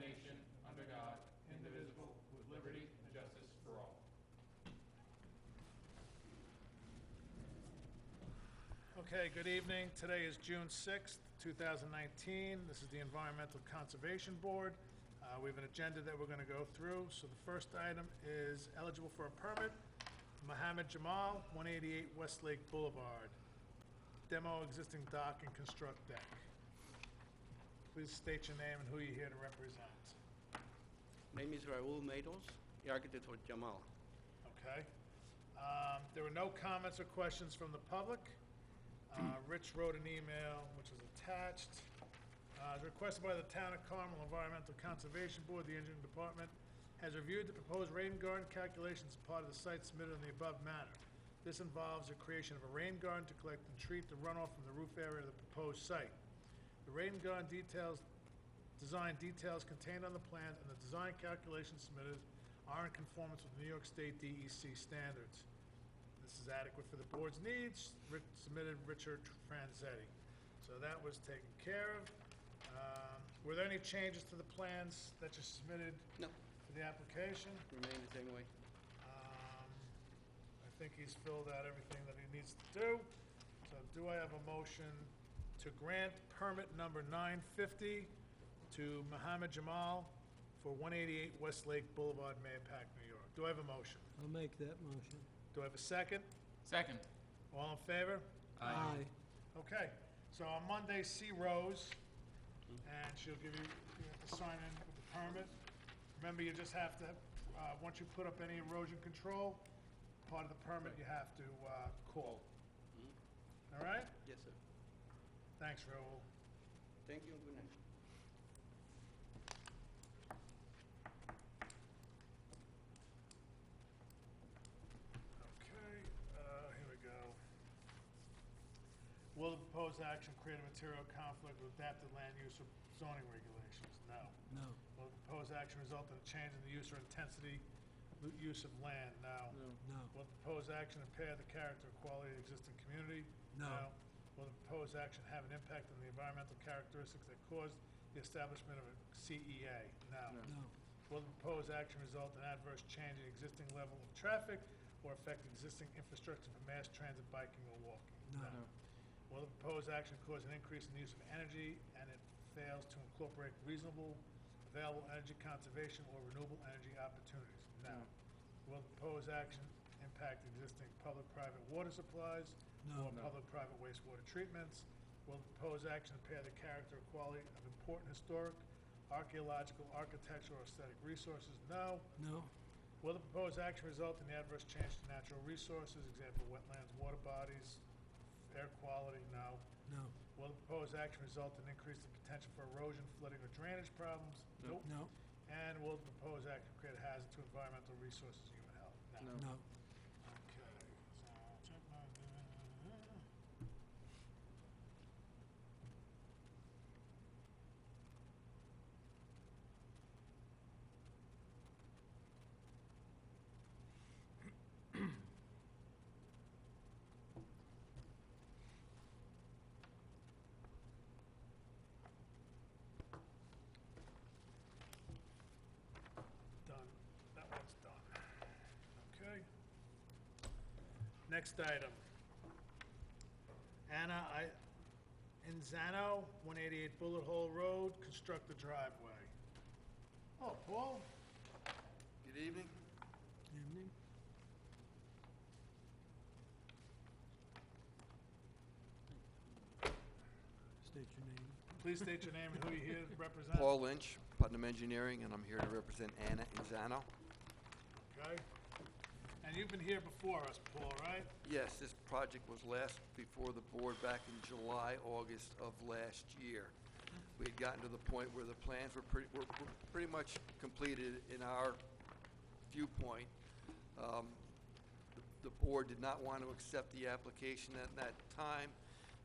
nation, under God, indivisible, with liberty and justice for all. Okay, good evening. Today is June 6th, 2019. This is the Environmental Conservation Board. We have an agenda that we're going to go through. So the first item is eligible for a permit, Mohammed Jamal, 188 Westlake Boulevard. Demo existing dock and construct deck. Please state your name and who you're here to represent. My name is Raul Matos, the architect for Jamal. Okay. There were no comments or questions from the public. Rich wrote an email, which is attached. As requested by the Town of Carmel Environmental Conservation Board, the Engineering Department has reviewed the proposed rain garden calculations as part of the site submitted in the above manner. This involves the creation of a rain garden to collect and treat the runoff from the roof area of the proposed site. The rain garden design details contained on the plans and the design calculations submitted are in conformance with New York State DEC standards. This is adequate for the board's needs. Submitted Richard Franzetti. So that was taken care of. Were there any changes to the plans that you submitted No, for the application? remain the same way. I think he's filled out everything that he needs to do. So do I have a motion to grant permit number 950 to Mohammed Jamal for 188 Westlake Boulevard, Mahopac, New York? Do I have a motion? I'll make that motion. Do I have a second? Second. All in favor? Aye. Okay, so on Monday, see Rose, and she'll give you have to sign in with the permit. Remember, you just have to, once you put up any erosion control, part of the permit you have to call. All right? Yes, sir. Thanks, Raul. Thank you and good night. Okay, here we go. Will the proposed action create a material conflict with adapted land use or zoning regulations? No. No. Will the proposed action result in a change in the use or intensity use of land? No. No. Will the proposed action impair the character or quality of the existing community? No. Will the proposed action have an impact on the environmental characteristics that caused the establishment of a CEA? No. No. Will the proposed action result in adverse change in existing level of traffic or affect existing infrastructure for mass transit, biking, or walking? No. Will the proposed action cause an increase in the use of energy and it fails to incorporate reasonable, available energy conservation or renewable energy opportunities? No. Will the proposed action impact existing public-private water supplies No. or public-private wastewater treatments? Will the proposed action impair the character or quality of important historic, archaeological, architectural, or aesthetic resources? No. No. Will the proposed action result in the adverse change to natural resources, example, wetlands, water bodies, air quality? No. No. Will the proposed action result in increase the potential for erosion, flooding, or drainage problems? Nope. No. And will the proposed action create a hazard to environmental resources and human health? No. Okay, so check my. Done. That one's done. Okay. Next item. Anna Inzano, 188 Bullet Hole Road, construct the driveway. Oh, Paul? Good evening. Evening. State your name. Please state your name and who you're here to represent. Paul Lynch, Putnam Engineering, and I'm here to represent Anna Inzano. Okay. And you've been here before us, Paul, right? Yes, this project was last before the board back in July, August of last year. We had gotten to the point where the plans were pretty much completed in our viewpoint. The board did not want to accept the application at that time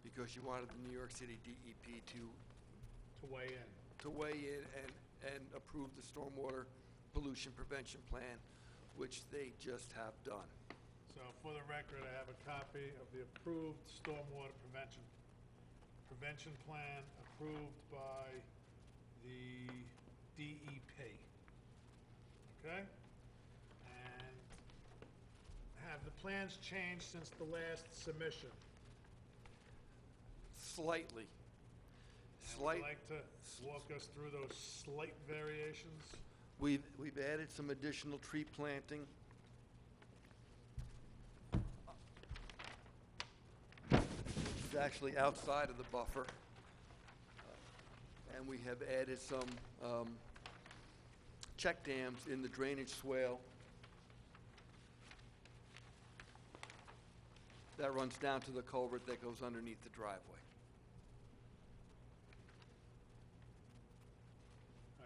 because you wanted the New York City DEP To weigh in. to weigh in and approve the stormwater pollution prevention plan, which they just have done. So for the record, I have a copy of the approved stormwater prevention plan approved by the DEP. Okay? And have the plans changed since the last submission? Slightly. And would you like to walk us through those slight variations? We've added some additional tree planting. It's actually outside of the buffer. And we have added some check dams in the drainage swale. That runs down to the culvert that goes underneath the driveway.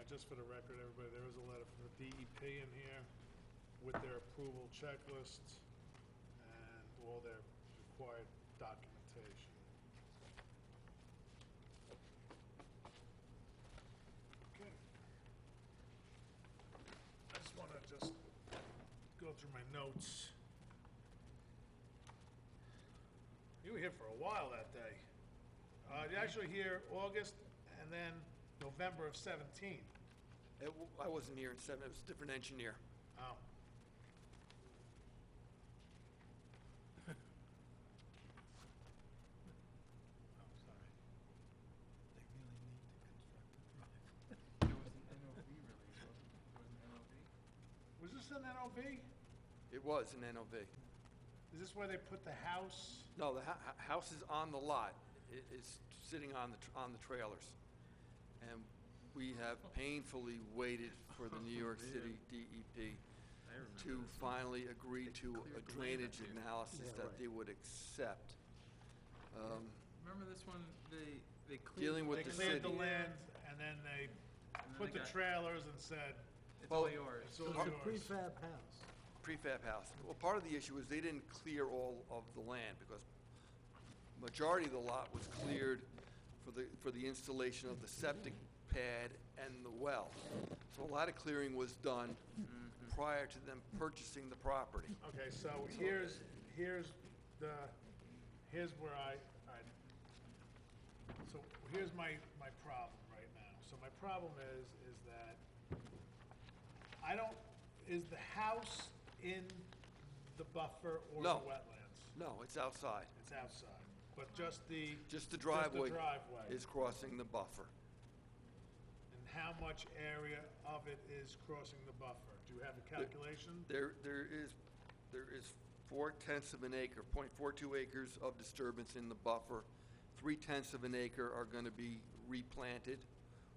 Just for the record, everybody, there is a letter from the DEP in here with their approval checklist and all their required documentation. Okay. I just want to go through my notes. You were here for a while that day. You're actually here August and then November of 17. I wasn't here in 7, it was a different engineer. Oh. Oh, sorry. They really need to construct a driveway. There was an NOV release, wasn't there? There was an NOV? Was this an NOV? It was an NOV. Is this where they put the house? No, the house is on the lot. It's sitting on the trailers. And we have painfully waited for the New York City DEP to finally agree to a drainage analysis that they would accept. Remember this one, they cleared. Dealing with They the cleared the city. land and then they put they the got- trailers and said, It's all Well, yours. it's So all it's a yours. prefab house. Prefab house. Well, part of the issue is they didn't clear all of the land because majority of the lot was cleared for the installation of the septic pad and the well. So a lot of clearing was done prior to them purchasing the property. Okay, so here's where so here's my problem right now. So my problem is that is the house in the buffer or the No. wetlands? No, it's outside. It's outside, but just the Driveway driveway. is crossing the buffer. And how much area of it is crossing the buffer? Do you have a calculation? There is 4/10 of an acre, 0.42 acres of disturbance in the buffer. 3/10 of an acre are gonna be replanted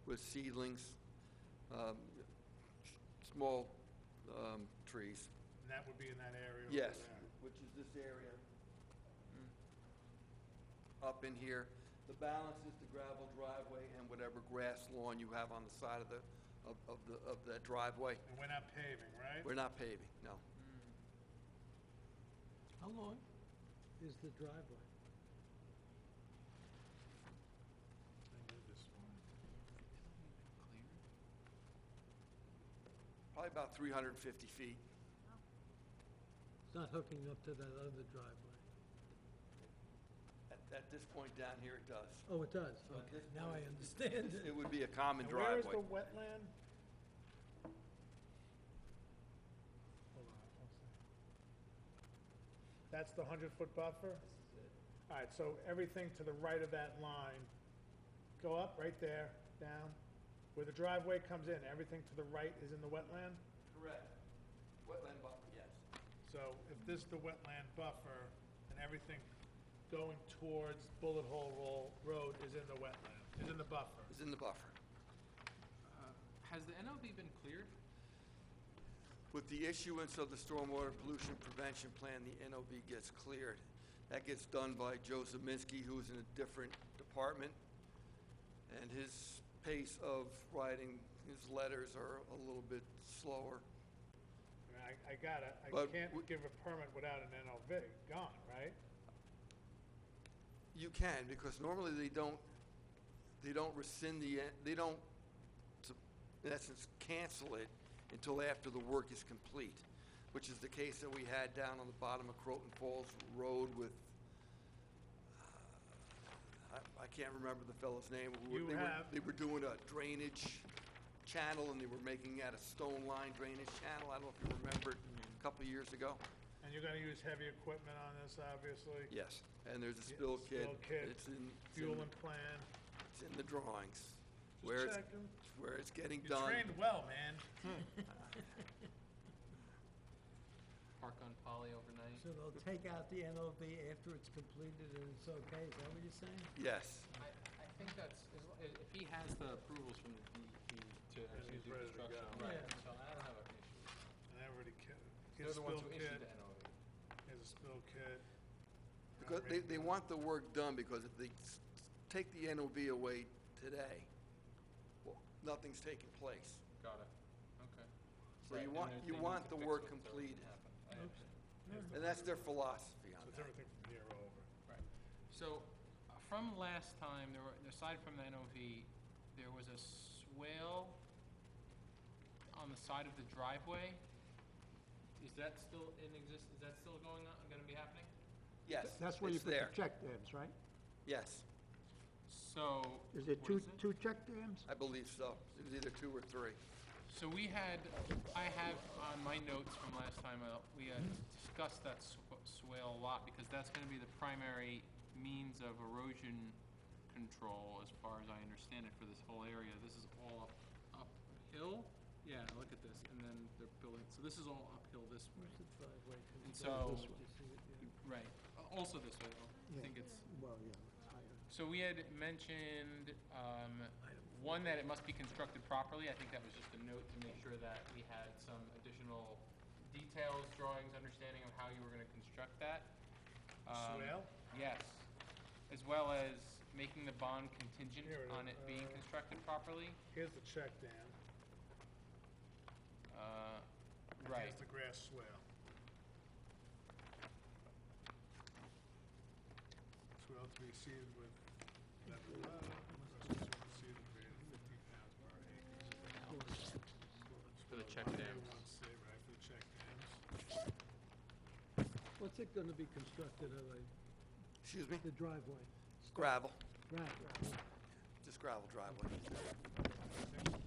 with seedlings, small, trees. And that would be in that area over Yes, there. which is this area up in here. The balance is the gravel driveway and whatever grass lawn you have on the side of that driveway. And we're not paving, right? We're not paving, no. How long is the driveway? I knew this one. Probably about 350 feet. It's not hooking up to that other driveway. At this point down here, it does. Oh, it does? So at Okay, this now I point, understand It it. would be a common And where is driveway. the wetland? Hold on, one second. That's the 100-foot buffer? All right, so everything to the right of that line, go up, right there, down. Where the driveway comes in, everything to the right is in the wetland? Correct. Wetland buffer, yes. So if this is the wetland buffer, then everything going towards Bullet Hole Road is in the wetland, is in the buffer. It's in the buffer. Has the NOV been cleared? With the issuance of the stormwater pollution prevention plan, the NOV gets cleared. That gets done by Joe Zeminski, who's in a different department, and his pace of writing his letters are a little bit slower. I I But can't w- give a permit without an NOV, gone, right? You can, because normally they don't rescind they don't, in essence, cancel it until after the work is complete, which is the case that we had down on the bottom of Croton Falls Road with, I can't remember the fellow's name. You have- They were doing a drainage channel, and they were making that a stone line drainage channel. I don't know if you remember it a couple of years ago. And you're gonna use heavy equipment on this, obviously? Yes, and there's a Yeah, spill kit. spill kit, It's in, Fuel and plan. it's in the drawings. Just Where it's, checking. where it's getting You done. trained well, man. Park on Poly overnight. So they'll take out the NOV after it's completed and it's okay, is that what you're saying? Yes. I think that's, if he has the approvals from the DEP to actually he's do ready to construction, go. right, Yeah. so I don't have an issue. And I already They're here's a the ones spill who issued kit, the NOV. here's a spill kit. Because they want the work done, because if they take the NOV away today, well, nothing's taking place. Got it, okay. So Right, you and want, they you need want to the fix work what's already completed. happened. I understand. And that's their philosophy on So it's that. everything from here over. Right. So, from last time, there were, aside from the NOV, there was a swale on the side of the driveway. Is that still in is that still going on, gonna be happening? Yes, That's where you it's put the there. check dams, right? Yes, So. Is there what two check dams? I believe so. It was either 2 or 3. So I have on my notes from last time, we had discussed that swale a lot, because that's gonna be the primary means of erosion control, as far as I understand it, for this whole area. This is all uphill? Yeah, look at this, and then they're building, so this is all uphill this way. Where's the driveway? And This so- way. You see it, yeah. Right, also this way, though. I Yeah. think it's, Well, yeah, it's higher. so we had mentioned, one, that it must be constructed properly. I think that was just a note to make sure that we had some additional details, drawings, understanding of how you were gonna construct that. Swale? Yes, as well as making the bond contingent Here it on is, it being constructed properly. Here's the check dam. and Right, Here's the grass swale. Swale to be seeded with level level, seeded greater than 15 pounds per acre. For the check Swale dams. one say, right, for the check dams. What's it gonna be constructed of, Excuse me? the driveway? Gravel, Right. just gravel driveway.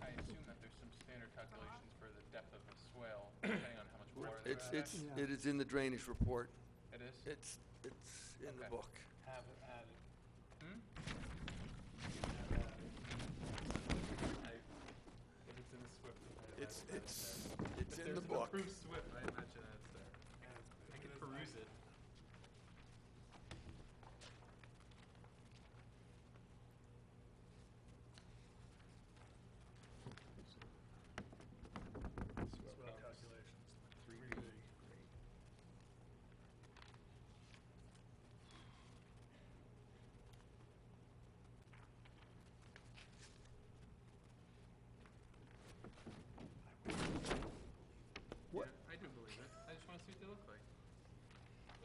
I assume that there's some standard calculations for the depth of a swale, depending on how much water there is. Yeah. It is in the drainage report. It is? It's in the Okay. book. Have it added. Hmm? Have it added. If it's in the SWIFT. It's in the book. If there's an approved SWIFT, I imagine that it's there. And I it can is peruse nice. it. Swale calculations, 3D. What- Yeah, I do believe it. I just wanna see what they look like.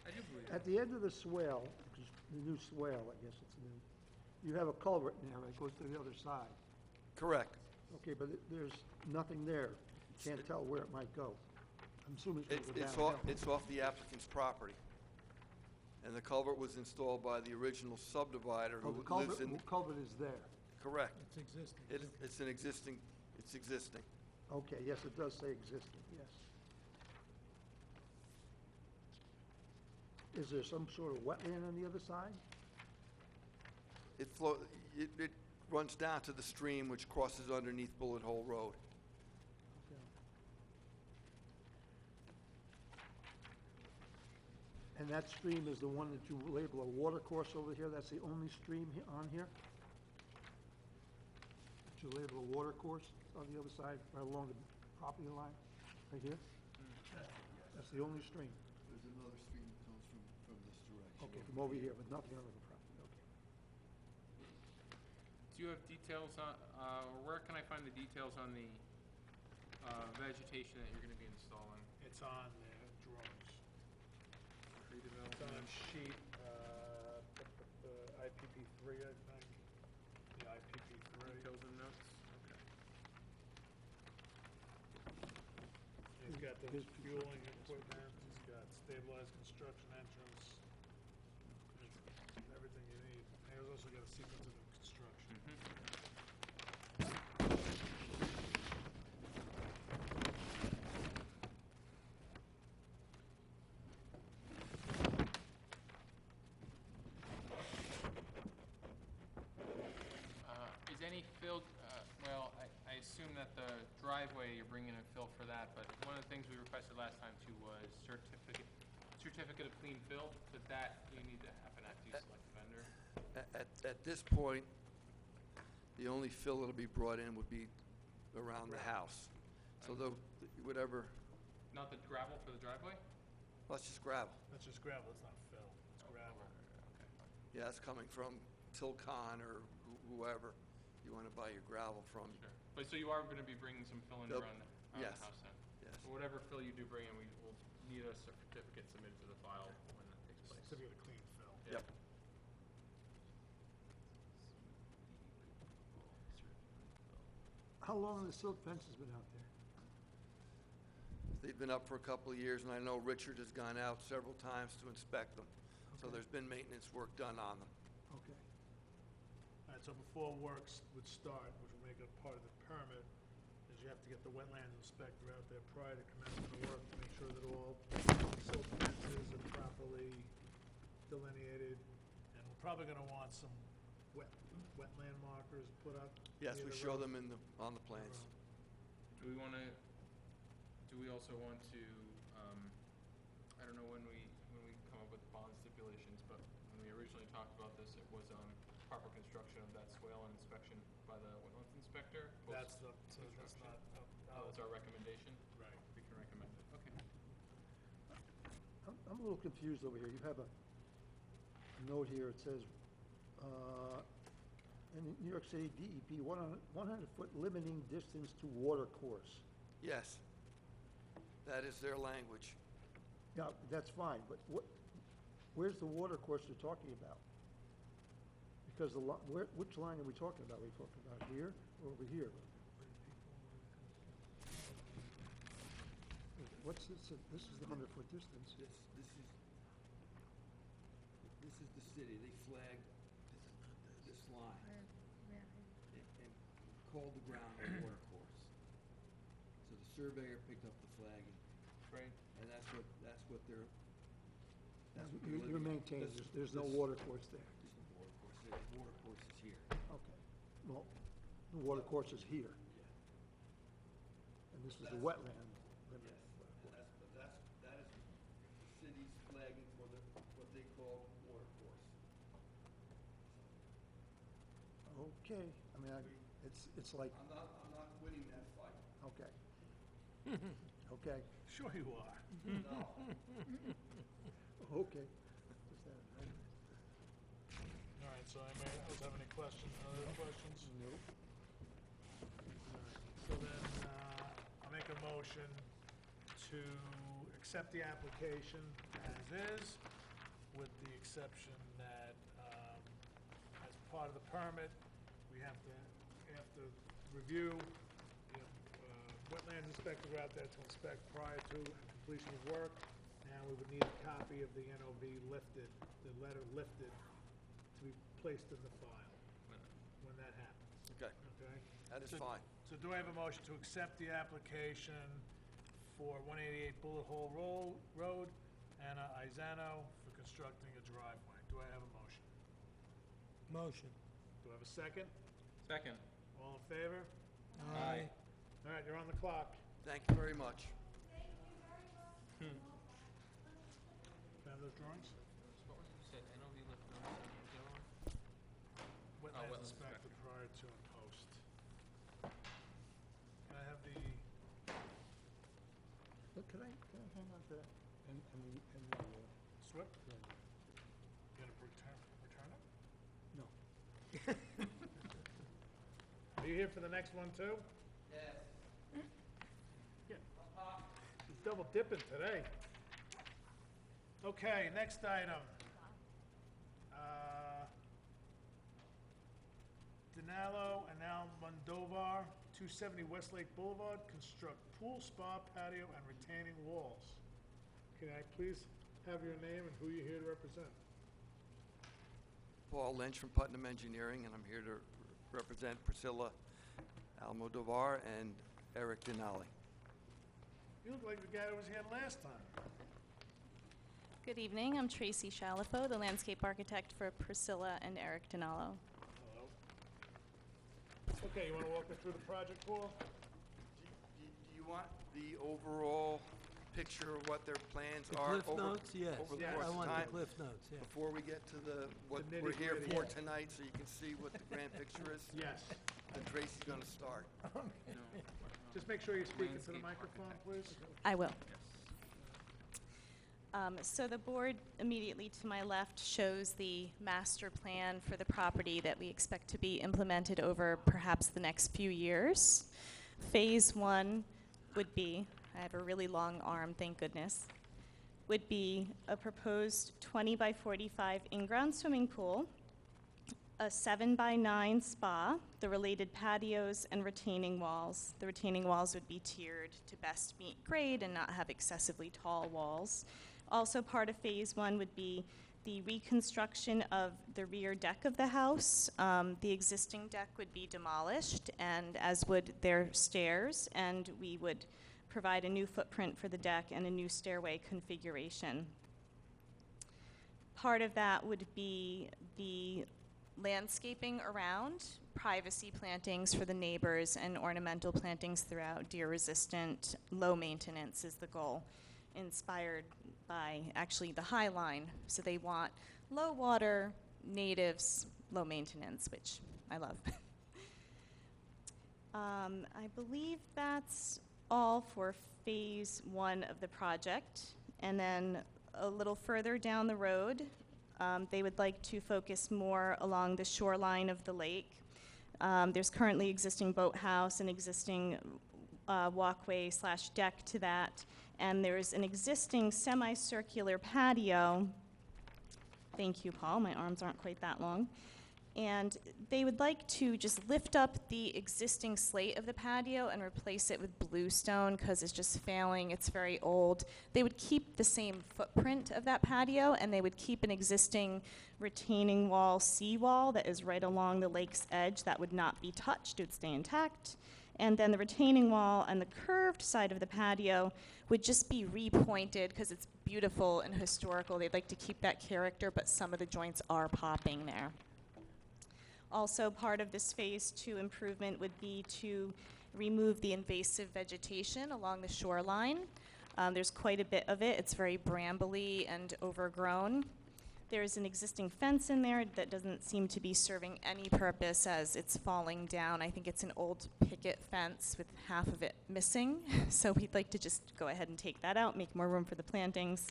I do believe it. At the end of the swale, which is the new swale, I guess it's new, you have a culvert now that goes to the other side. Correct. Okay, but there's nothing there. You can't tell where it might go. I'm assuming it's It's, gonna go it's downhill. off, it's off the applicant's property. And the culvert was installed by the original subdivider Oh, who the lives in. culvert is there. Correct. It's existing. It's an existing, it's existing. Okay, yes, it does say existing, yes. Is there some sort of wetland on the other side? It runs down to the stream which crosses underneath Bullet Hole Road. Okay. And that stream is the one that you label a water course over here? That's the only stream on here? That you label a water course on the other side, right along the property line, right here? That's the only stream? There's another stream that comes from this direction. Okay, from over here, but nothing under the property, okay. Do you have details on, or where can I find the details on the vegetation that you're gonna be installing? It's on the drawings. It's on Redevelopment. sheet, IPP 3, I think. The IPP 3. Details and notes? Okay. He's got the Here's fueling equipment, he's got stabilized construction entrance. There's everything you need. And he's also got a sequence of the construction. Mhm. assume that the driveway, you're bringing in fill for that, but one of the things we requested last time too was certificate of clean fill, but that you need to happen after you select the vendor. At this point, the only fill that'll be brought in would be around the house. So whatever, Not the gravel for the driveway? well, it's just gravel. That's just gravel, it's not fill, it's gravel. Okay. Yeah, it's coming from Tilcon or whoever you want to buy your gravel from. Sure. But so you are gonna be bringing some fill in Yep. around the Yes. house then? Yes. So whatever fill you do bring in, we will need a certificate submitted to the file when that takes place. Certificate of clean fill. Yeah. Yep. How long have the silk fences been out there? They've been up for a couple of years, and I know Richard has gone out several times to inspect them. So Okay. there's been maintenance work done on them. Okay. All right, so before works would start, which will make it part of the permit, is you have to get the wetlands inspector out there prior to commencing the work to make sure that all silt fences are properly delineated. And we're probably gonna want some wetland markers put up. Yes, near we the show road. them on the plans. Do we also want to, I don't know when we come up with bond stipulations, but when we originally talked about this, it was on proper construction of that swale and inspection by the wetlands inspector? That's the, so that's not, Oh, that's our recommendation? right. We can recommend it, okay. I'm a little confused over here. You have a note here, it says, in New York City DEP, 100-foot limiting distance to water course. Yes. That is their language. Yeah, that's fine, but where's the water course you're talking about? Because which line are we talking about? Are we talking about here or over here? What's this? This is the 100-foot distance. This is the city. They flagged this line and called the ground a water course. So the surveyor picked up the flagging, Great. and that's what they're. You're maintaining, there's no this- water course there. There's no water course there. The water course is here. Okay. Well, the water course is here, and this is the wetland limit. That is the city's flagging for what they call water course. Okay, I mean, it's like, I'm not winning that fight. okay. Okay, Sure you are. No. okay. Just that, right? All right, so anybody else have any questions, other questions? Nope. So then, I'll make a motion to accept the application as is, with the exception that, as part of the permit, we have to review, wetlands inspector out there to inspect prior to completion of work. Now, we would need a copy of the NOV lifted, the letter lifted, to be placed in the file when that happens, Okay, okay? that is So- fine. So do I have a motion to accept the application for 188 Bullet Hole Road, Anna Izano, for constructing a driveway? Do I have a motion? Motion. Do I have a second? Second. All in favor? Aye. All right, you're on the clock. Thank you very much. Can I have those drawings? What was it, you said NOV lift notice, and what was the other one? Wetlands wetlands inspector prior to and post. Can I have the, Look, can I hang on to that? And the, SWIP? yeah, You gonna return it? no. Are you here for the next one too? Yes. He's double dipping today. Okay, next item. Denalo and Almondovar, 270 Westlake Boulevard, construct pool, spa, patio, and retaining walls. Can I please have your name and who you're here to represent? Paul Lynch from Putnam Engineering, and I'm here to represent Priscilla Almodovar and Eric Denali. You look like the guy that was here last time. Good evening, I'm Tracy Shalifo, the landscape architect for Priscilla and Eric Dinalo. Hello. Okay, you want to walk me through the project, Paul? want the overall picture of what their plans The are Cliff Notes, yes. over the Yes. course I of want time? the Cliff Notes, yeah. Before we get to what The we're here nitty-gritty. for Yeah. tonight, so you can see what the grand picture is? Yes. And Tracy's gonna start. Just make sure you're speaking to the Landscape microphone, please. I will. So the board immediately to my left shows the master plan for the property that we expect to be implemented over perhaps the next few years. Phase 1 would be, I have a really long arm, thank goodness, would be a proposed 20 by 45 in-ground swimming pool, a 7 by 9 spa, the related patios and retaining walls. The retaining walls would be tiered to best meet grade and not have excessively tall walls. Also part of phase 1 would be the reconstruction of the rear deck of the house. The existing deck would be demolished, and as would their stairs, and we would provide a new footprint for the deck and a new stairway configuration. Part of that would be the landscaping around, privacy plantings for the neighbors, and ornamental plantings throughout. Deer-resistant, low maintenance is the goal, inspired by actually the High Line. So they want low water, natives, low maintenance, which I love. I believe that's all for phase 1 of the project. And then a little further down the road, they would like to focus more along the shoreline of the lake. There's currently existing boathouse and existing walkway / deck to that. And there's an existing semicircular patio. Thank you, Paul, my arms aren't quite that long. And they would like to just lift up the existing slate of the patio and replace it with bluestone because it's just failing, it's very old. They would keep the same footprint of that patio, and they would keep an existing retaining wall seawall that is right along the lake's edge that would not be touched, it would stay intact. And then the retaining wall and the curved side of the patio would just be repointed because it's beautiful and historical. They'd like to keep that character, but some of the joints are popping there. Also, part of this phase 2 improvement would be to remove the invasive vegetation along the shoreline. There's quite a bit of it. It's very brambly and overgrown. There's an existing fence in there that doesn't seem to be serving any purpose as it's falling down. I think it's an old picket fence with half of it missing. So we'd like to just go ahead and take that out, make more room for the plantings.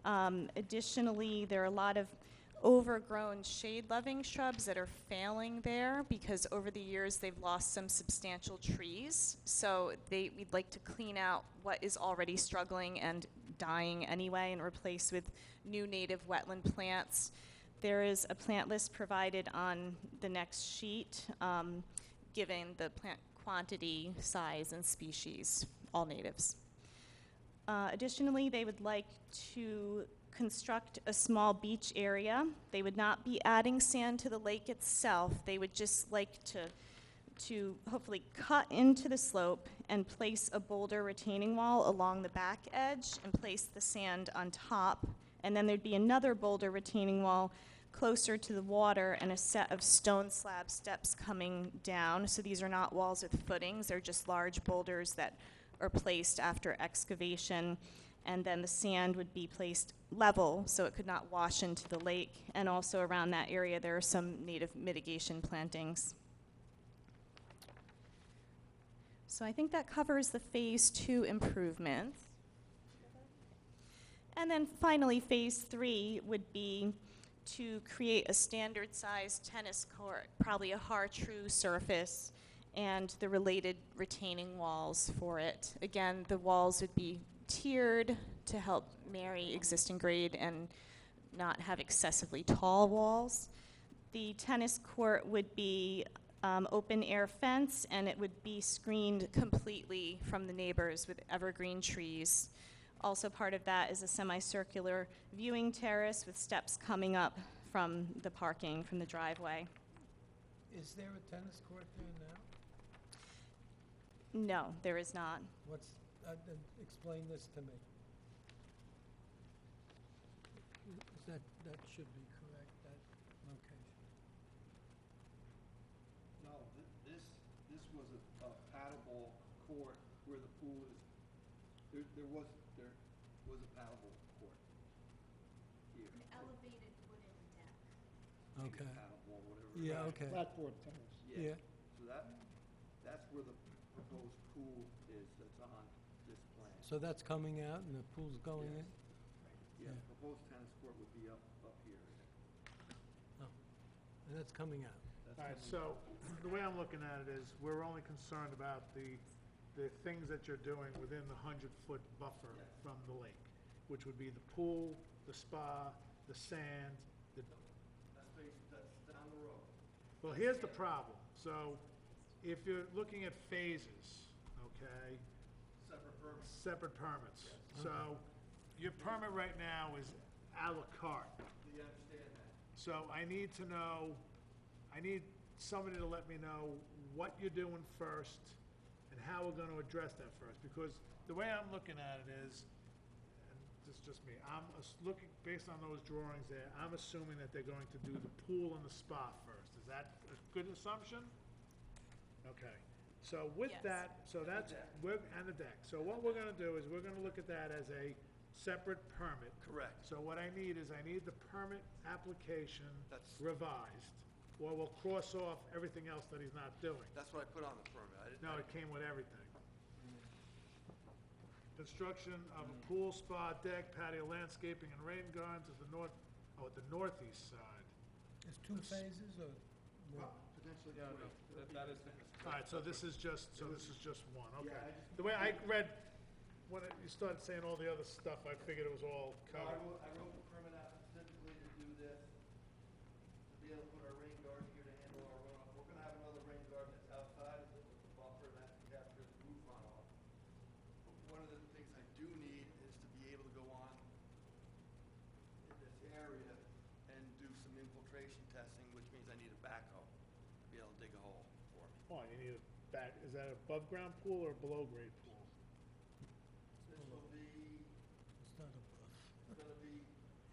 Additionally, there are a lot of overgrown shade-loving shrubs that are failing there because over the years they've lost some substantial trees. So we'd like to clean out what is already struggling and dying anyway and replace with new native wetland plants. There is a plant list provided on the next sheet, given the plant quantity, size, and species, all natives. Additionally, they would like to construct a small beach area. They would not be adding sand to the lake itself. They would just like to hopefully cut into the slope and place a boulder retaining wall along the back edge and place the sand on top. And then there'd be another boulder retaining wall closer to the water and a set of stone slab steps coming down. So these are not walls with footings, they're just large boulders that are placed after excavation. And then the sand would be placed level so it could not wash into the lake. And also around that area there are some native mitigation plantings. So I think that covers the phase 2 improvements. And then finally, phase 3 would be to create a standard sized tennis court, probably a Har-Tru surface, and the related retaining walls for it. Again, the walls would be tiered to help marry existing grade and not have excessively tall walls. The tennis court would be open air fence, and it would be screened completely from the neighbors with evergreen trees. Also part of that is a semicircular viewing terrace with steps coming up from the parking, from the driveway. Is there a tennis court there now? No, there is not. Explain this to me. That should be correct, that location. No, this was a paddle court where the pool is, there was a paddleball court here. An elevated wooden deck. Okay. Paddleball, whatever. Yeah, okay. Blackboard tennis. Yeah. So that's where the proposed pool is that's on this plan. So that's coming out and the pool's going in? Yeah, yeah. proposed tennis court would be up here. Oh, and that's coming out. That's All right, coming- so the way I'm looking at it is, we're only concerned about the things that you're doing within the 100-foot buffer Yes. from the lake, which would be the pool, the spa, the sand, the, That's down the road. well, here's the problem. So if you're looking at phases, okay, Separate permits. separate permits. So your permit right now is à la carte. Do you understand that? So I need to know, I need somebody to let me know what you're doing first and how we're gonna address that first. Because the way I'm looking at it is, and this is just me, I'm looking, based on those drawings there, I'm assuming that they're going to do the pool and the spa first. Is that a good assumption? Okay. So with Yes. that, so that's, and the deck. So what we're gonna do is, we're gonna look at that as a separate permit. Correct. So what I need is, I need the permit application That's- revised, or we'll cross off everything else that he's not doing. That's what I put on the permit. I didn't. No, it came with everything. Construction of a pool, spa, deck, patio, landscaping, and rain gardens at the northeast side. There's two phases or? Potentially Yeah, three. no, that is. All right, so this is just one, okay. Yeah, I just- The way I read, when you started saying all the other stuff, I figured it was all No, I covered. wrote the permit out specifically to do this, to be able to put our rain garden here to handle our runoff. We're gonna have another rain garden that's outside of it with the buffer and that can capture the roof runoff. But one of the things I do need is to be able to go on in this area and do some infiltration testing, which means I need a backhoe to be able to dig a hole for me. Oh, you need a back, is that above ground pool or below grade pool? This will be, It's not above. it's gonna be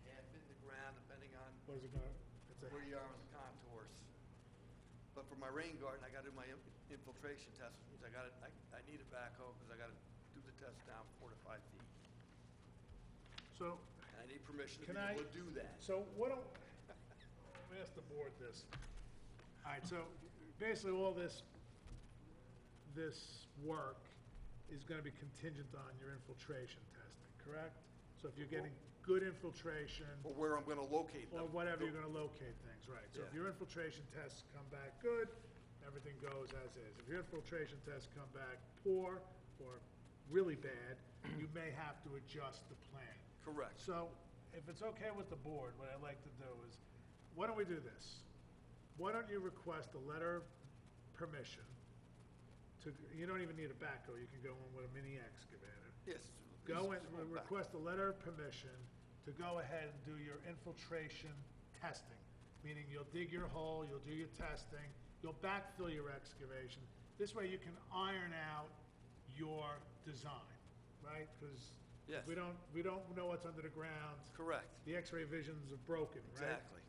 half in the ground depending on What is it gonna, it's a, where you are on the contours. But for my rain garden, I gotta do my infiltration test, which means I need a backhoe, because I gotta do the test down 4 to 5 feet. so, And I need permission to Can be I- able to do that. so what do, let me ask the board this. All right, so basically all this work is gonna be contingent on your infiltration testing, correct? So if you're getting good infiltration, Or where I'm gonna locate them. or whatever, you're gonna locate things, right? So if Yeah. your infiltration tests come back good, everything goes as is. If your infiltration tests come back poor or really bad, you may have to adjust the plan. Correct. So, if it's okay with the board, what I'd like to do is, why don't we do this? Why don't you request a letter of permission to, you don't even need a backhoe, you can go in with a mini excavator. Yes. Go in, small back- request a letter of permission to go ahead and do your infiltration testing. Meaning you'll dig your hole, you'll do your testing, you'll backfill your excavation. This way you can iron out your design, right? Because Yes. we don't know what's under the ground. Correct. The x-ray visions are broken, right? Exactly.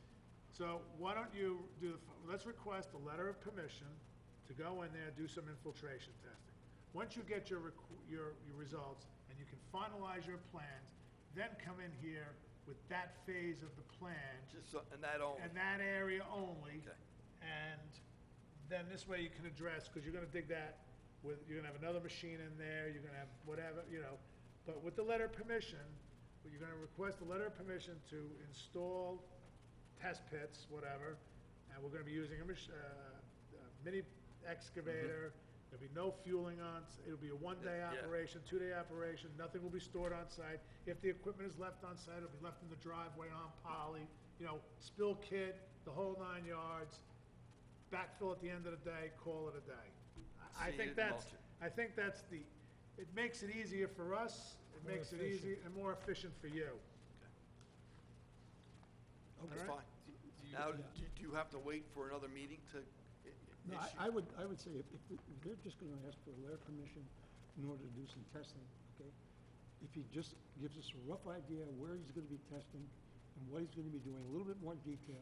So why don't you do, let's request a letter of permission to go in there, do some infiltration testing. Once you get your results and you can finalize your plans, then come in here with that phase of the plan Just so, and that only. and that area only. Okay. And then this way you can address, because you're gonna dig that with, you're gonna have another machine in there, you're gonna have whatever, you know. But with the letter of permission, you're gonna request a letter of permission to install test pits, whatever, and we're gonna be using a mini excavator. There'll be no fueling on, it'll be a one-day Yeah. operation, two-day operation, nothing will be stored on site. If the equipment is left on site, it'll be left in the driveway on poly, you know, spill kit, the whole 9 yards, backfill at the end of the day, call it a day. I Seed think and that's, mulching. I think that's it makes it easier for us, it More makes it easy efficient. and more efficient for you. That's All right. fine. Now, do you have to wait for another meeting to No, issue? I would say if they're just gonna ask for a letter of permission in order to do some testing, okay? If he just gives us a rough idea where he's gonna be testing and what he's gonna be doing, a little bit more detail,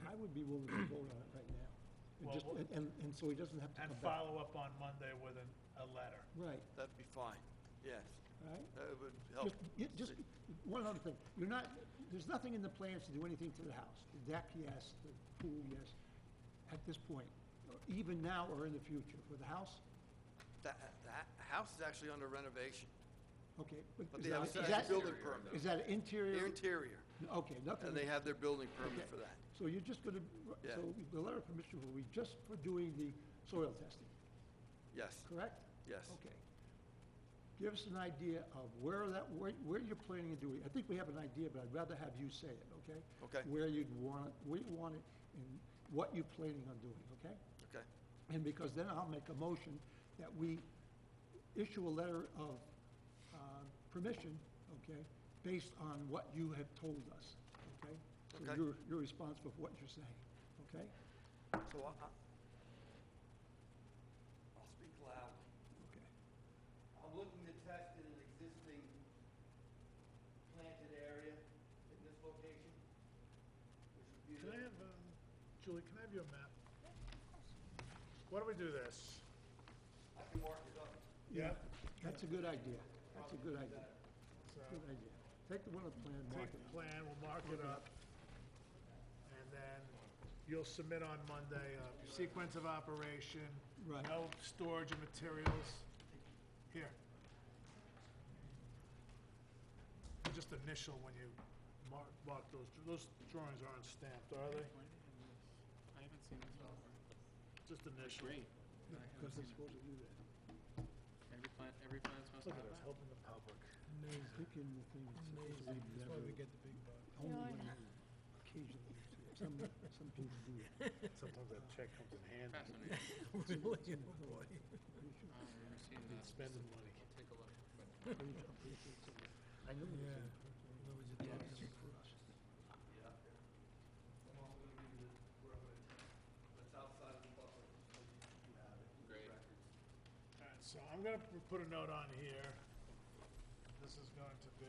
I would be willing to vote on it right now. And Well, just, what- and so he doesn't have to And come back. follow up on Monday with a letter. Right, That'd be fine, yes. right? That would help. Just one other thing, you're not, there's nothing in the plans to do anything to the house. The deck, yes, the pool, yes, at this point, or even now or in the future. For the house, That house is actually under renovation, okay. but is they have a that- is special that- building permit. Is that interior? The interior, Okay, nothing. and they have their building permit Okay. for that. So you're just gonna, Yeah. so the letter of permission will be just for doing the soil testing, Yes, correct? yes. Okay. Give us an idea of where you're planning to do it. I think we have an idea, but I'd rather have you say it, okay? Okay. Where you want it, and what you're planning on doing, okay? Okay, And because then I'll make a motion that we issue a letter of permission, okay, based on what you have told us, okay? So Okay. you're responsible for what you're saying, okay? so I'll speak loudly. Okay. I'm looking to test in an existing planted area in this location, which would be Can I the... have, Julie, can I have your map? Why don't we do this? I can mark it up. Yeah? That's a good idea. That's a good idea. So, Good idea. Take the one on the plan, mark take it the up. plan, we'll mark it up, and then you'll submit on Monday a sequence of operation. Right. No storage of materials. Here. And just initial when you mark those drawings aren't stamped, are they? I haven't seen this before. Just initial. Great. Because they're supposed to do that. Every plan's supposed to Look have at us, that? helping the public. Amazing, Pick in the thing that's supposed to amazing. be That's why we never, get the big bucks. only when you occasionally see it. Some people do that. Sometimes that check comes in handy. Fascinating. Really, oh boy. I've never seen Been that. spending money. I'll take a look. But I know it's Yeah. in- Know what you're yeah, talking it's about. for us. Yeah. I'm also gonna give you where I'm gonna test, that's outside of the buffer, so you have it. Great. Records. All right, so I'm gonna put a note on here. This is going to be,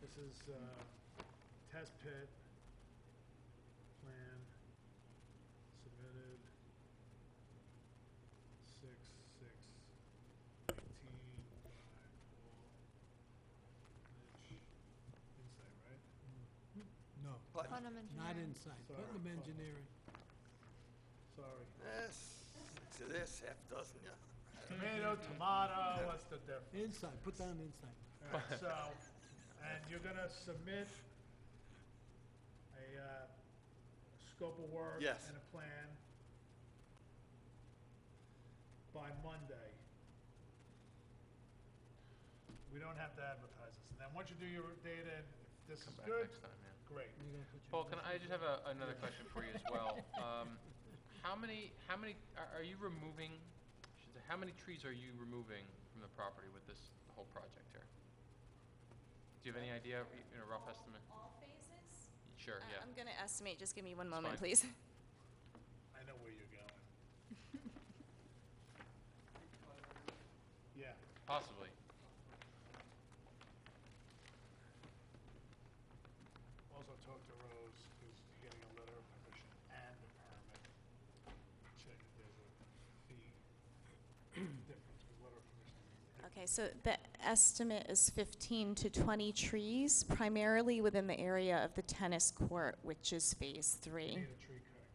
this is, test pit, plan, submitted, 6/6/19 by Paul Mitch, Insight, right? No, But, not inside, Sorry. Putnam Engineering. Sorry. to this, half dozen, yeah. Tomato, tomato, what's the difference? Inside, put down inside. All right, so, and you're gonna submit a scope of work Yes. and a plan by Monday. We don't have to advertise this, and then once you do your data, and if this Come is back good, next time, yeah. great. You gonna put your Paul, can I just have another question for you as well? How many, are you removing, how many trees are you removing from the property with this whole project here? Do you have any idea, a rough estimate? All phases? Sure, yeah. I'm gonna estimate, just give me one That's moment, fine. please. I know where you're going. Yeah, Possibly. also talk to Rose, who's getting a letter of permission and a permit. Check if there's a fee difference with letter of permission. Okay, so the estimate is 15 to 20 trees, primarily within the area of the tennis court, which is phase You 3. need a tree cutting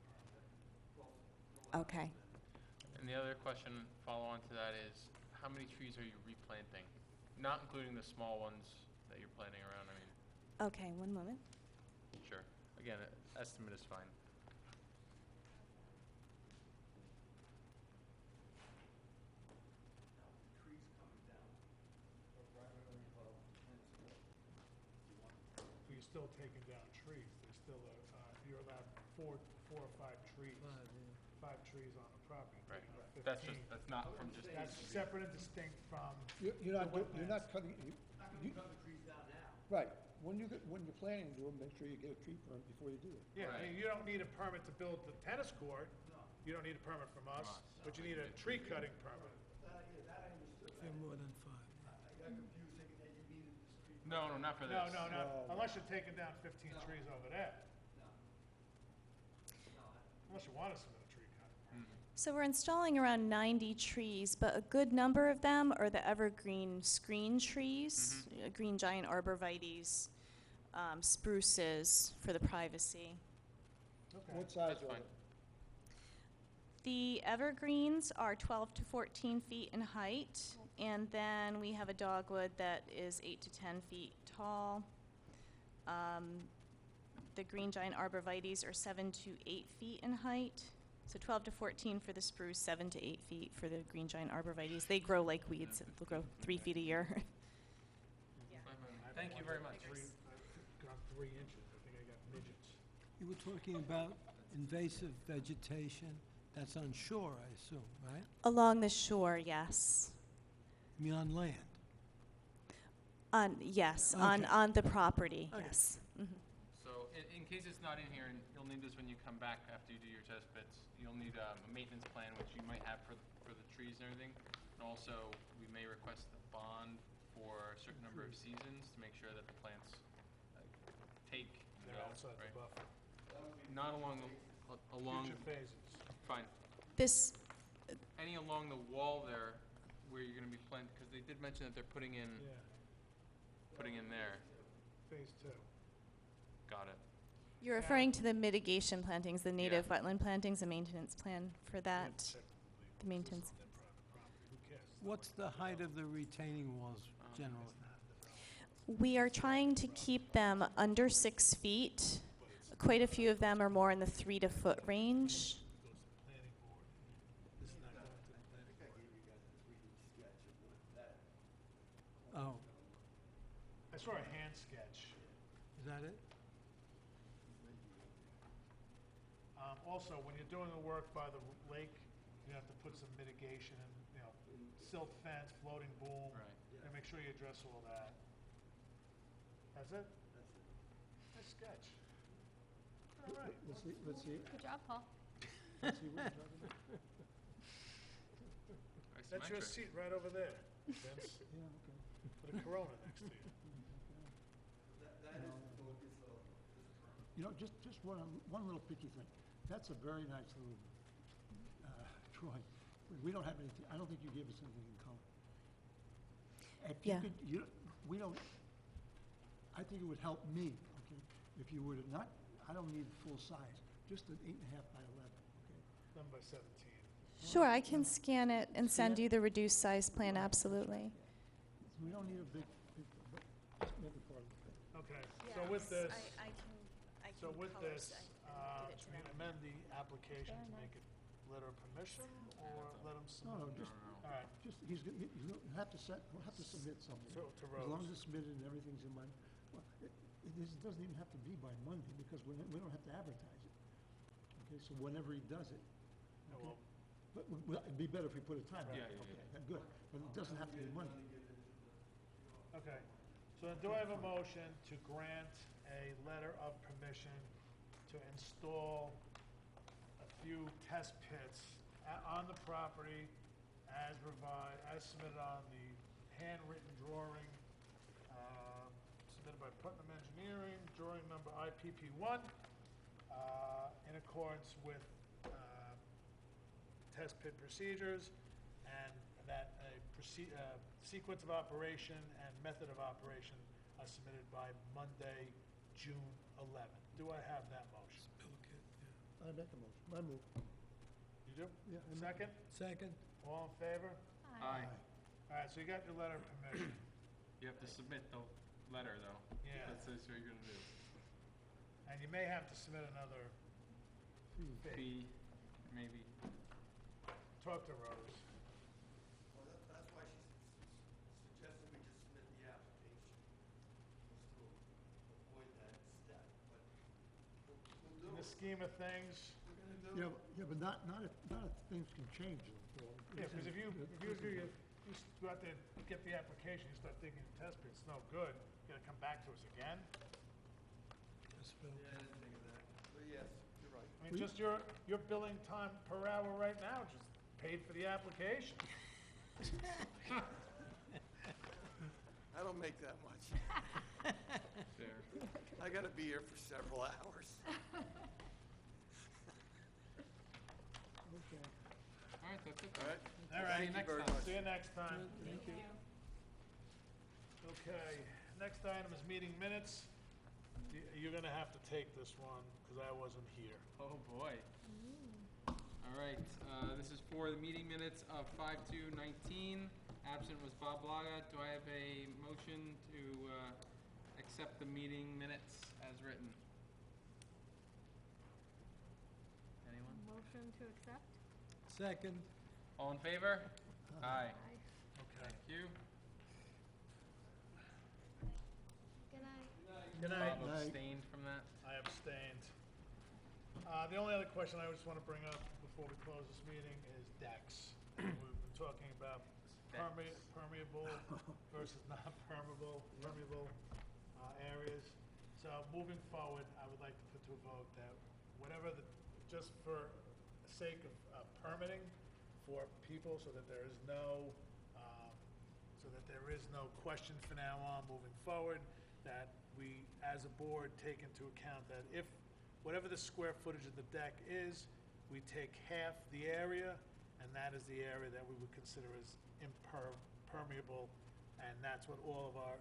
permit. Okay. And the other question, follow on to that is, how many trees are you replanting? Not including the small ones that you're planting around, I mean, Okay, one moment. sure. Again, estimate is fine. Trees coming down are primarily above tennis court. But you're still taking down trees. There's still you're allowed four or five trees. Five trees on the property. Right. not That's 15. just, that's not from just. That's separate and distinct from, You're not, The you're not cutting, Not gonna be cutting the trees down now. right, when you're planning to do it, make sure you get a tree permit before you do it. yeah, I mean, you don't need a permit to build the tennis court. No. You don't need a permit from us, us, but you need a tree cutting permit. That I understood. If you're more than 5. I got confused thinking that you needed the street. No, not for this. No, No. unless you're taking down 15 trees over there. No. No, Unless you want to submit a tree cutting permit. So we're installing around 90 trees, but a good number of them are the evergreen screen trees, green giant arborvitaes, spruces for the privacy. Okay. What size That's are fine. they? The evergreens are 12 to 14 feet in height, and then we have a dogwood that is 8 to 10 feet tall. The green giant arborvitaes are 7 to 8 feet in height. So 12 to 14 for the spruce, 7 to 8 feet for the green giant arborvitaes. They grow like weeds. They'll grow 3 feet a year. Thank you very much. I've gone 3 inches. I think I got midgets. You were talking about invasive vegetation. That's on shore, I assume, right? Along the shore, yes. I mean, on land. Yes, Okay. on the property, Okay. yes. Mhm. So in case it's not in here, and you'll need this when you come back after you do your test pits, you'll need a maintenance plan, which you might have for the trees and everything. And also, we may request a bond for a certain number of seasons to make sure that the plants take and They're go, outside the right? buffer. Not along Future phases. fine. This, Any along the wall there where you're gonna be planting, because they did mention that they're putting in there. Phase 2. Got it. you're Yeah. referring to the mitigation plantings, the native wetland plantings, a maintenance plan for that, the maintenance. What's the height of the retaining walls generally? We are trying to keep them under 6 feet. Quite a few of them are more in the 3 to foot range. Oh, I saw a hand sketch. is that it? Also, when you're doing the work by the lake, you have to put some mitigation in, silt fence, floating boom. Right. And make sure you address all that. That's it? Nice sketch. All right. Let's see, let's see, Good job, Paul. let's see what you're talking about. That's your Isometric. seat right over there, Vince, Yeah, okay. with a Corona next to you. Just one little picky thing. That's a very nice little drawing. We don't have anything, I don't think you gave us anything in color. If you Yeah. could, we don't, I think it would help me, okay, if you were to not, I don't need full size, just an 8.5 by 11, okay? 7 by 17. Sure, I can scan it and send Scan? you the reduced size plan, absolutely. We don't need a big, but just make it part of the thing. Okay, so with this, I so with this, we amend the application to make it letter of permission, or let them submit? No, just, All right, just, we'll have to submit something. to As long Rose. as it's submitted and everything's in my, well, doesn't even have to be by Monday, because we don't have to advertise it. Okay, so whenever he does it, Yeah, well, but it'd be better if we put a time. Yeah, yeah, Okay, good, but it doesn't have to be Monday. Okay, so do I have a motion to grant a letter of permission to install a few test pits on the property as submitted on the handwritten drawing, submitted by Putnam Engineering, drawing number IPP1, in accordance with test pit procedures, and that a sequence of operation and method of operation are submitted by Monday, June 11th. Do I have that motion? I make a motion, I move. You do? Yeah, I move. Second? Second? All in favor? Aye. All right, so you got your letter of permission. You have to submit the letter, though. Yeah. That says what you're gonna do. And you may have to submit another fee. Fee, maybe. Talk to Rose. Well, that's why she suggested we just submit the application, just to avoid that step, but we'll do In the it. scheme of things, We're gonna do it. Yeah, but not if things can change. Paul. yeah, because if you go out there, get the application, you start digging the test pits, it's no good, you gotta come back to us again. Yeah, I didn't think of that, but yes, you're right. I mean, just your billing time per hour right now, just paid for the application. I don't make that much. Fair. I gotta be here for several hours. Okay. All right, that's it. All right? All right. See you Thank you next very time. much. See you next time. Thank you. Okay, next item is meeting minutes. You're gonna have to take this one, because I wasn't here. Oh, boy. All right, this is for the meeting minutes of 5/2/19. Absent was Bob Blaga. Do I have a motion to accept the meeting minutes as written? Anyone? Motion to accept? Second. All in favor? Aye. Okay. Thank you. Good night. Good night. Bob abstained from that. I abstained. The only other question I just want to bring up before we close this meeting is decks. We've been talking about permeable versus non-permeable, permeable areas. So moving forward, I would like to put to a vote that whatever the, just for sake of permitting for people, so that there is no, question from now on moving forward, that we, as a board, take into account that if, whatever the square footage of the deck is, we take half the area, and that is the area that we would consider as impermeable, and that's what all of our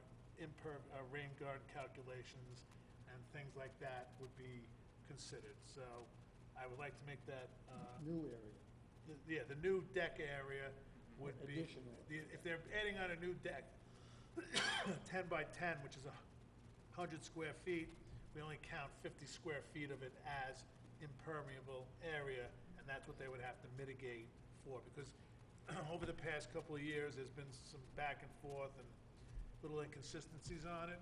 rain guard calculations and things like that would be considered. So I would like to make that, New area. the new deck area would be, Additional. if they're adding on a new deck, 10 by 10, which is 100 square feet, we only count 50 square feet of it as impermeable area, and that's what they would have to mitigate for, because over the past couple of years, there's been some back and forth and little inconsistencies on it.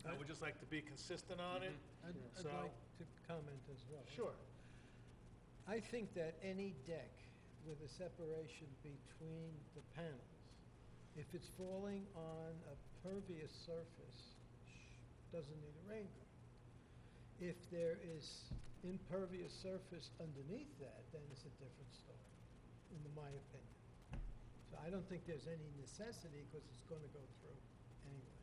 I would just like to be consistent on it. I'd So- like to comment as well. Sure. I think that any deck with a separation between the panels, if it's falling on a pervious surface, doesn't need a rain guard. If there is impervious surface underneath that, then it's a different story, in my opinion. So I don't think there's any necessity, because it's going to go through anyway.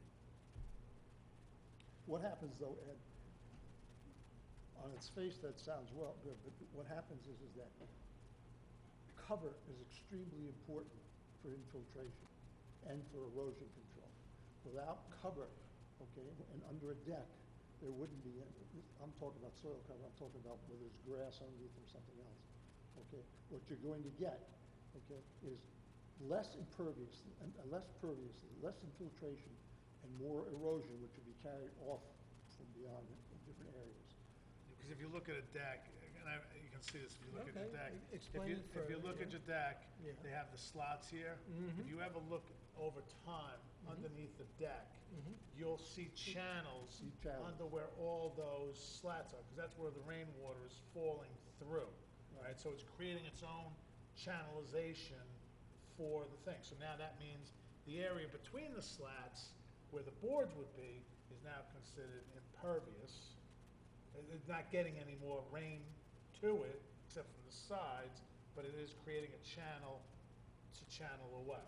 What happens though, Ed, on its face, that sounds well, good, but what happens is that cover is extremely important for infiltration and for erosion control. Without cover, okay, and under a deck, there wouldn't be, I'm talking about soil cover, I'm talking about where there's grass underneath or something else, okay? What you're going to get, okay, is less impervious, less infiltration, and more erosion, which will be carried off from beyond it in different areas. Because if you look at a deck, and you can see this if you look at the Okay, deck. explain it If you further, look at yeah. your deck, Yeah. they have the slots here. If you ever look over time underneath the deck, you'll see channels See channels. under where all those slats are, because that's where the rainwater is falling through, right? So it's creating its own channelization for the thing. So now that means the area between the slats, where the boards would be, is now considered impervious. It's not getting any more rain to it, except from the sides, but it is creating a channel to channel away.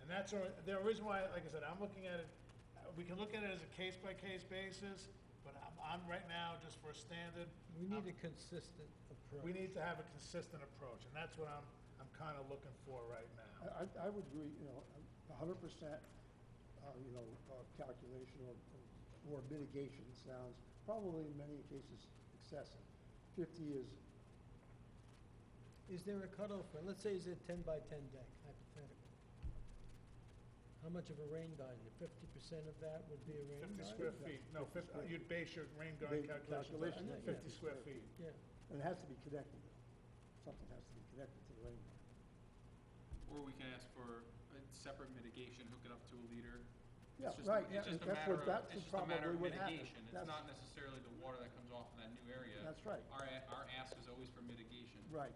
And that's the reason why, like I said, I'm looking at it, we can look at it as a case-by-case basis, but I'm right now, just for a standard, We need a consistent approach. we need to have a consistent approach, and that's what I'm kind of looking for right now. I would agree, 100%, calculation or mitigation sounds probably in many cases excessive. 50 is, Is there a cutoff for, let's say it's a 10 by 10 deck, hypothetically. How much of a rain garden? 50% of that would be a rain 50 garden? square feet, no, 50, you'd base your rain garden Base calculations on calculation, 50 yeah. square feet. Yeah. and it has to be connected. Something has to be connected to the rain garden. Or we can ask for a separate mitigation, hook it up to a leader. Yeah, It's just right, It's just a that's matter what- of, that's it's just a matter of probably what happened. mitigation. It's That's- not necessarily the water that comes off in that new area. That's right. Our ask is always for mitigation. Right.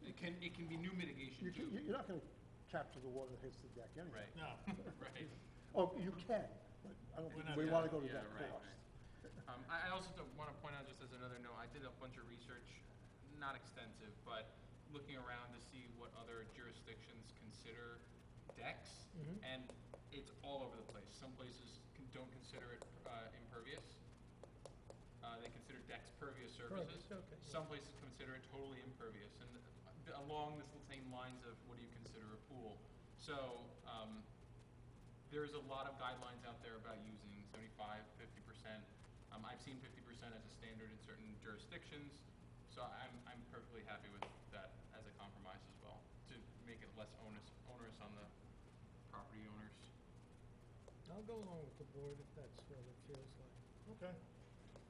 It can be new mitigation too. You're not going to capture the water that hits the deck anyway. Right, No, right. Oh, you can, but I don't We're think not we there. want to go to Yeah, that right, cost. I also want to point out, just as another note, I did a bunch of research, not extensive, but looking around to see what other jurisdictions consider decks, and it's all over the place. Some places don't consider it impervious. They consider decks pervious surfaces. Okay, yeah. Some places consider it totally impervious, and along the same lines of what do you consider a pool. So, there's a lot of guidelines out there about using 75, 50%. I've seen 50% as a standard in certain jurisdictions, so I'm perfectly happy with that as a compromise as well, to make it less onerous on the property owners. I'll go along with the board if that's what it feels like. Okay.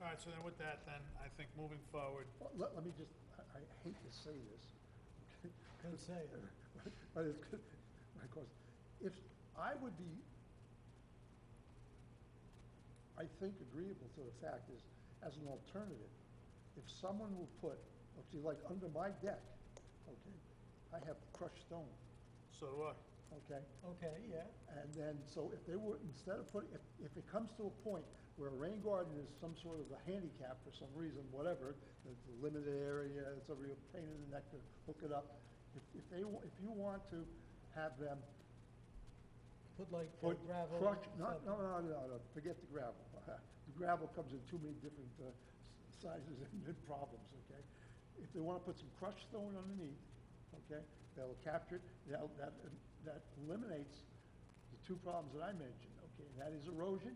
All right, so then with that, then, I think moving forward, Well, let me just, I hate to say this. Don't say it. But it's good, because if I would be, I think agreeable to the fact is, as an alternative, if someone will put, okay, like under my deck, okay, I have crushed stone, so do I. okay? Okay, yeah. And then, so if they were, instead of putting, if it comes to a point where a rain garden is some sort of a handicap for some reason, whatever, it's a limited area, it's a real pain in the neck to hook it up, if you want to have them Put like put gravel. crush, no, something. forget the gravel. The gravel comes in too many different sizes and problems, okay? If they want to put some crushed stone underneath, okay, they'll capture it, that eliminates the two problems that I mentioned, okay? And that is erosion,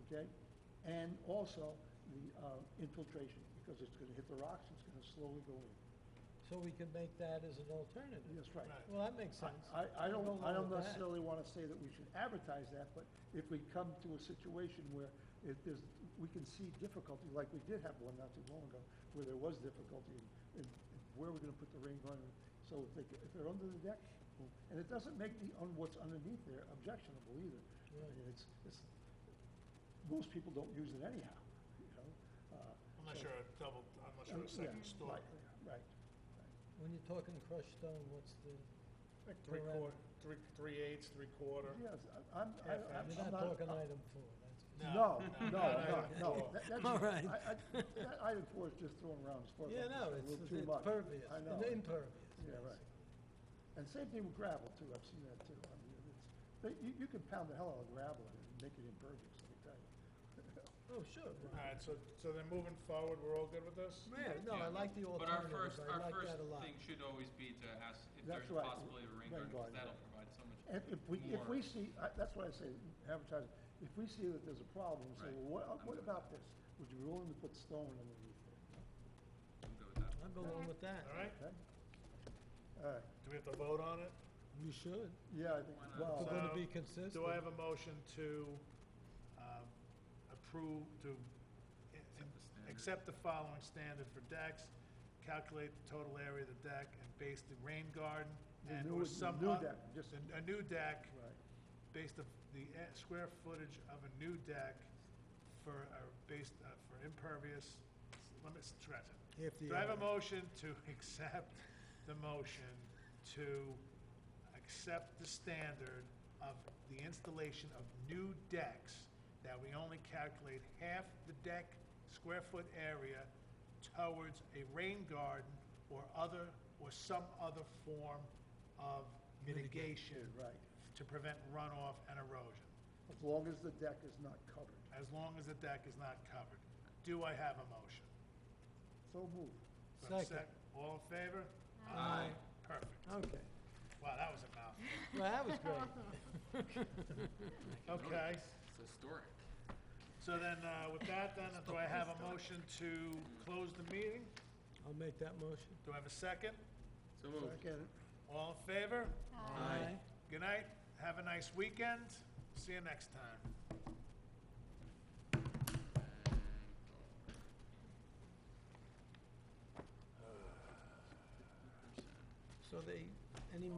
okay? And also the infiltration, because it's going to hit the rocks, it's going to slowly go in. So we can make that as an alternative. That's right. Right. Well, that makes sense. I I'll don't, go I along don't with that. necessarily want to say that we should advertise that, but if we come to a situation where we can see difficulty, like we did have one not too long ago, where there was difficulty in where we're going to put the rain garden. So if they're under the deck, and it doesn't make what's underneath there objectionable either. I mean, it's, most people don't use it anyhow, you know? Unless so- you're unless you're a Yeah, second story. Right. When you're talking crushed stone, what's the, Like Parameter. 3/8, 3/4. Yes, you're I'm not talking not. item 4, that's good. No. Four. That's, All right. that item 4 is just thrown around as far as Yeah, I'm no, concerned, a little it's too much. pervious, I know. impervious. Yeah, right. basically. And same thing with gravel too, I've seen that too. I mean, you can pound the hell out of gravel and make it impervious, let me tell you. Oh, sure. All right, so then moving forward, we're all good with this? Yeah, no, I like the But our alternative, first, I like that a lot. thing should always be to ask if That's there's a right, possibility of a rain rain garden, because garden, that'll yeah. provide so much And if more. we see, that's what I say, advertising, if we see that there's a problem, we say, Right. well, I'm what good. about this? Would you be willing to put stone underneath it? I'm good with that. I'll go along with that. All right, Okay? All right, do we have to vote on it? You should, yeah, I think, Why not? well, if we're gonna So, be consistent. Do I have a motion to approve, to accept the following standard for decks, calculate the total area of the deck, and base the rain garden The and new- or some the new oth- deck, just- a new deck, right. based of the square footage of a new deck for, based, for impervious, let me scratch it. If the Do I have a area- motion to accept the motion to accept the standard of the installation of new decks, that we only calculate half the deck square foot area towards a rain garden or some other form of mitigation Right, to prevent runoff and erosion, as long as the deck is not covered. as long as the deck is not covered. Do I have a motion? So moved. Do I have a Second. All in favor? Aye. Perfect. Okay, Wow, that was a mouthful. well, that was great. Okay, It's historic. so then, with that then, do I have a motion to close the meeting? I'll make that motion. Do I have a second? So moved. Second. All in favor? Aye. Good night, have a nice weekend, see you next time. So any